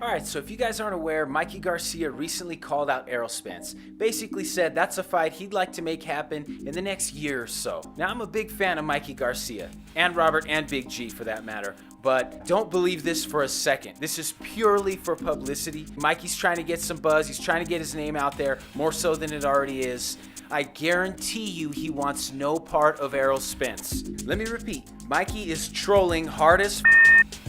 Alright, so if you guys aren't aware, Mikey Garcia recently called out Errol Spence. Basically said that's a fight he'd like to make happen in the next year or so. Now, I'm a big fan of Mikey Garcia, and Robert and Big G for that matter, but don't believe this for a second. This is purely for publicity. Mikey's trying to get some buzz, he's trying to get his name out there, more so than it already is. I guarantee you he wants no part of Errol Spence. Let me repeat, Mikey is trolling hard as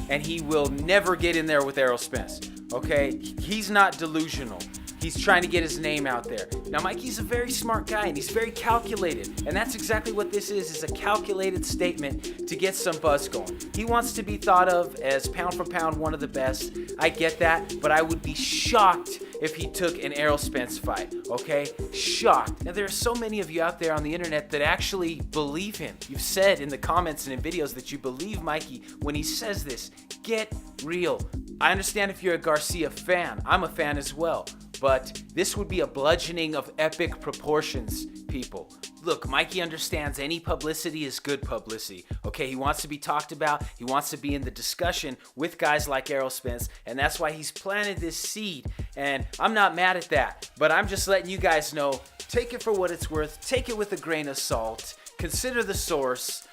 and he will never get in there with Errol Spence, okay? He's not delusional. He's trying to get his name out there. Now, Mikey's a very smart guy, and he's very calculated, and that's exactly what this is a calculated statement to get some buzz going. He wants to be thought of as pound for pound one of the best. I get that, but I would be shocked if he took an Errol Spence fight, okay? Shocked. Now, there are so many of you out there on the internet that actually believe him. You've said in the comments and in videos that you believe Mikey when he says this. Get real. I understand if you're a Garcia fan. I'm a fan as well. But this would be a bludgeoning of epic proportions, people. Look, Mikey understands any publicity is good publicity, okay? He wants to be talked about. He wants to be in the discussion with guys like Errol Spence, and that's why he's planted this seed. And I'm not mad at that, but I'm just letting you guys know, take it for what it's worth. Take it with a grain of salt. Consider the source.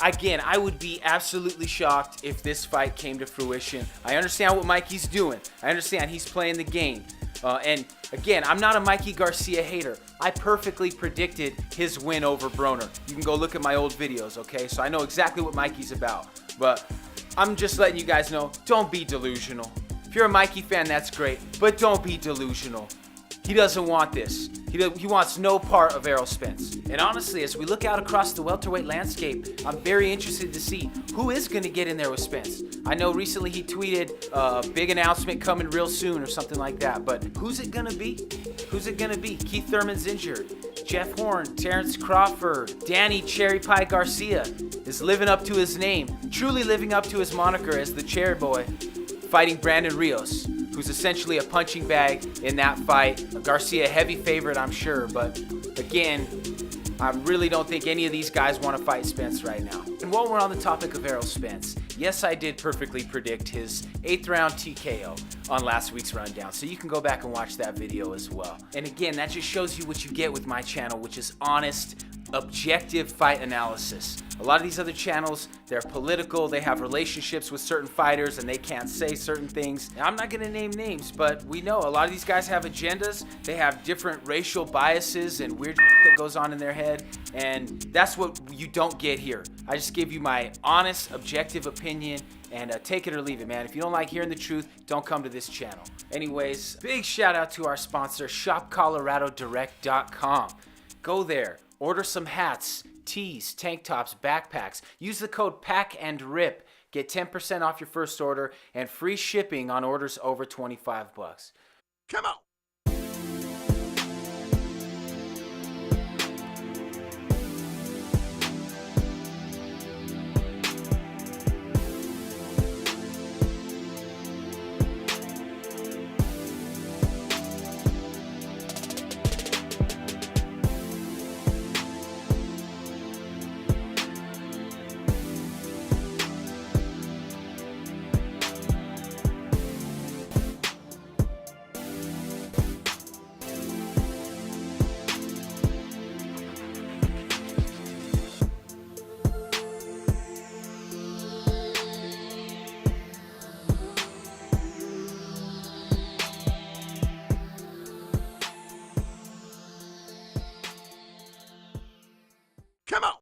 Again, I would be absolutely shocked if this fight came to fruition. I understand what Mikey's doing. I understand he's playing the game. And again, I'm not a Mikey Garcia hater. I perfectly predicted his win over Broner. You can go look at my old videos, okay? So I know exactly what Mikey's about. But I'm just letting you guys know, don't be delusional. If you're a Mikey fan, that's great. But don't be delusional. He doesn't want this. He wants no part of Errol Spence. And honestly, as we look out across the welterweight landscape, I'm very interested to see who is going to get in there with Spence. I know recently he tweeted big announcement coming real soon or something like that, but who's it going to be? Who's it going to be? Keith Thurman's injured. Jeff Horn, Terrence Crawford, Danny Cherry Pie Garcia is living up to his name, truly living up to his moniker as the Cherry Boy, fighting Brandon Rios, who's essentially a punching bag in that fight. Garcia, heavy favorite, I'm sure, but again, I really don't think any of these guys want to fight Spence right now. And while we're on the topic of Errol Spence, yes, I did perfectly predict his 8th round TKO on last week's rundown, so you can go back and watch that video as well. And again, that just shows you what you get with my channel, which is honest, objective fight analysis. A lot of these other channels, they're political, they have relationships with certain fighters and they can't say certain things. Now, I'm not gonna name names, but we know a lot of these guys have agendas, they have different racial biases and weird that goes on in their head, and that's what you don't get here. I just give you my honest, objective opinion, and take it or leave it, man. If you don't like hearing the truth, don't come to this channel. Anyways, big shout out to our sponsor, shopcoloradodirect.com. Go there, order some hats, tees, tank tops, backpacks. Use the code PACKANDRIP. Get 10% off your first order and free shipping on orders over $25. Come on. Come on.